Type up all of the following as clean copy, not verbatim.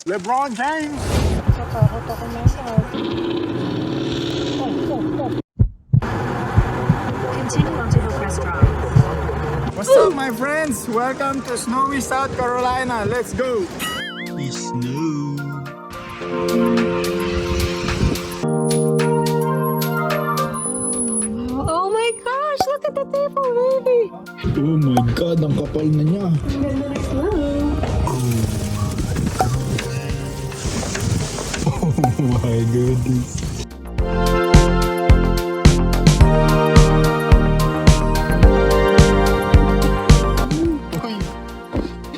LeBron James! Natakot ako na Continue onto Hillcrest Drive. What's up, my friends? Welcome to snowy South Carolina. Let's go! It's snow. Oh my gosh! Look at the table, baby! Oh my God, ang kapal na niya. Ang ganda ng snow. Oh my goodness.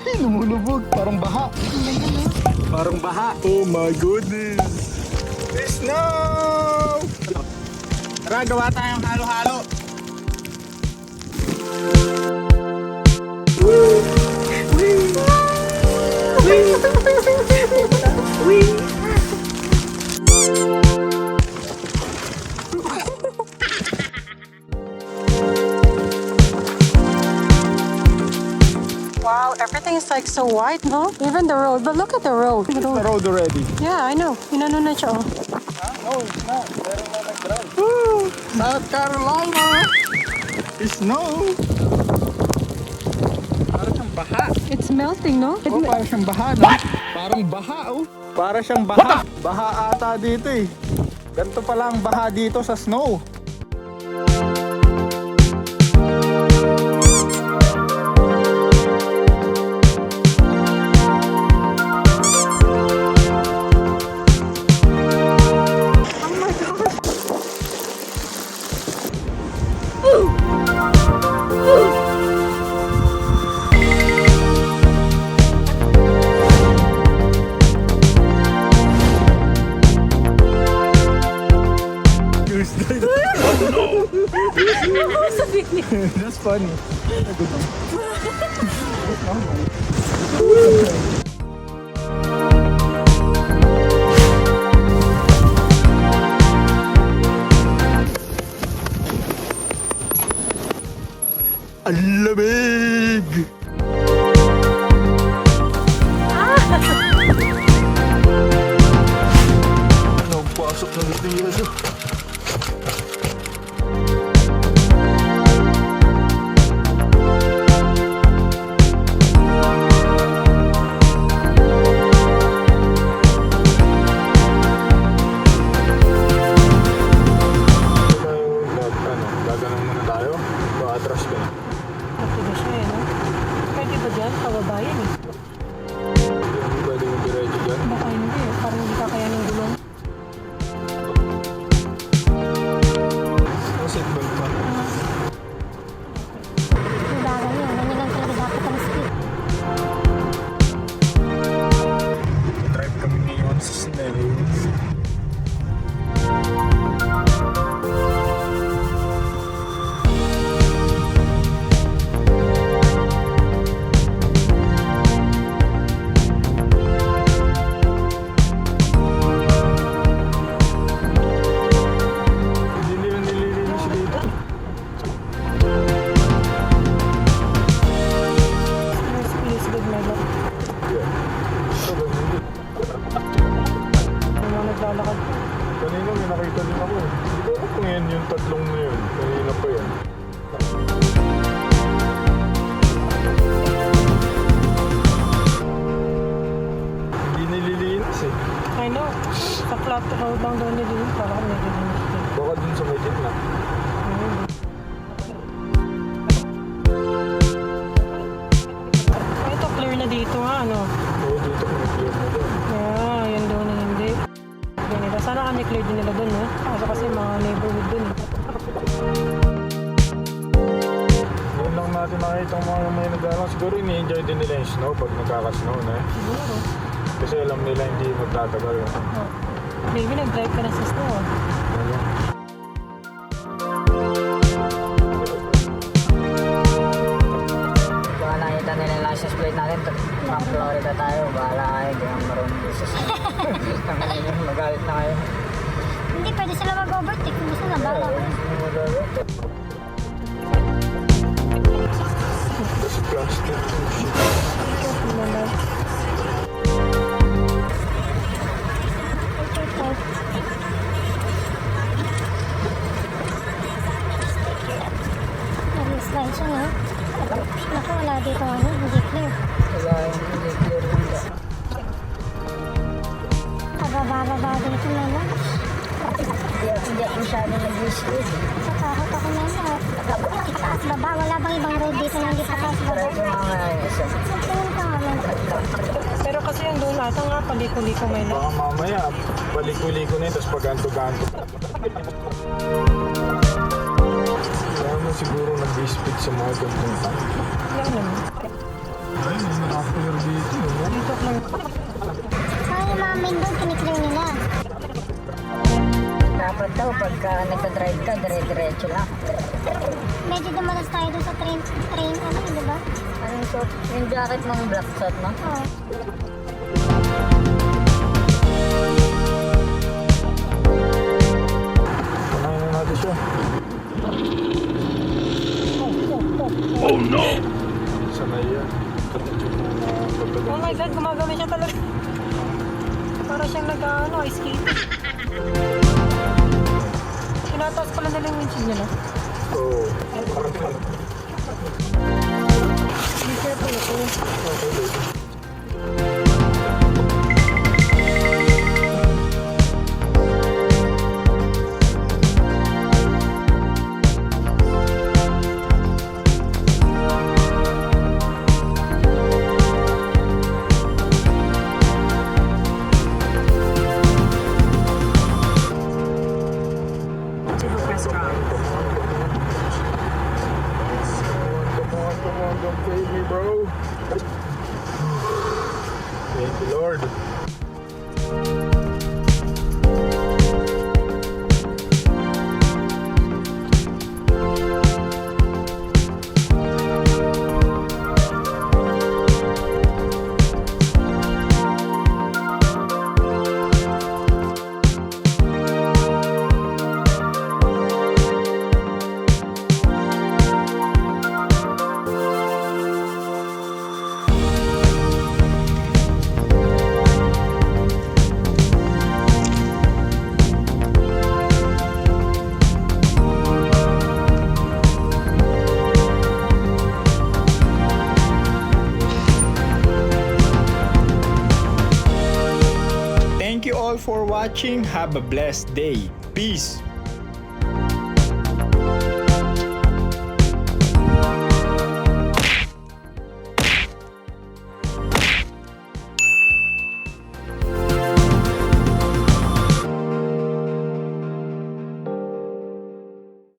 Uy, lumulubog. Parang baha. Parang baha. Oh my goodness. Snow! Tara, gawa tayong halo-halo. Wow, everything is like so white, no? Even the road. But look at the road. The road already. Yeah, I know. Inano na siya, oh. No, it's not. Meron na nag-ground. Woo! South Carolina! Snow! Parang siyang baha. It's melting, no? Oh, parang siyang baha, no? Parang baha, oh. Parang siyang baha. Baha ata dito, eh. Ganito pala ang baha dito sa snow. That's funny. Ang lamig! Nagpasok na dito. Matigas siya, eh, no? Pwede ba dyan? Kababayan, eh. Pwede mo diretso dyan? Baka hindi, eh. Parang hindi kakaya ng gulong. Ang seatbelt pa. Yung bagay yun, ganyan lang talaga dapat ang speed. Drive kami ngayon sa snow. Please, good mega. Yung mga naglalakad. Kanina may nakita din ako. Hindi ko alam kung yan yung tatlong na yun. Kanina pa yan. Hindi nililinis eh. I know. Sa flat road lang doon nila yun. Parang medyo linis din. Baka dun sa may gitna. Ito, clear na dito nga, ano? Oo, dito may clear na doon. Yeah, yan doon na hindi. Ganito. Sana kami clear din nila doon, no? Kaso kasi mga neighborhood doon, eh. Yun lang natin makita ang mga may nag-aaral. Siguro ini-enjoy din nila yung snow pag nagkaka-snow na eh. Siguro. Kasi alam nila hindi magtatagal. Eh. Oh. Baby, nag-drive ka na sa snow, ah. Ayun. Baka nakita nila yung license plate natin, from Florida tayo, bahala kayo, hindi ang marunong business. Magalit na kayo. Hindi, pwede sila mag-overtake kung gusto na bala. Kasi plastic. Natakot ako na yun. Taas baba. Wala bang ibang road dito na hindi pa taas baba? Try ko mamaya yung isa. Tingin ka nga lang. Pero kasi yung doon ata nga, paliko-liko may lang. Baka mamaya, baliko-liko na yun, tapos paganto-ganto. Kaya mo siguro nag-speed sa mga gantong time. Yan naman. Ay, may nakapir dito. Dito lang. Ay, yung mga main road, kiniklear nila. Dapat daw, pagka nagka-drive ka, dire-diretso lang. Medyo dumalas tayo doon sa train, ano, di ba? Anong suot? Yung jacket mong black suit, no? Oo. Panayin na natin siya. Sanay yan. Kapag yung mga Oh pagdagang. my God, gumagano siya talaga. Para siyang nag-ano, ice skate. Tinataas pala nila yung windshield niya, no? Oo. Be careful ako. Okay, baby. Come on, don't fade me, bro. Thank you, Lord. Thank you all for watching. Have a blessed day. Peace.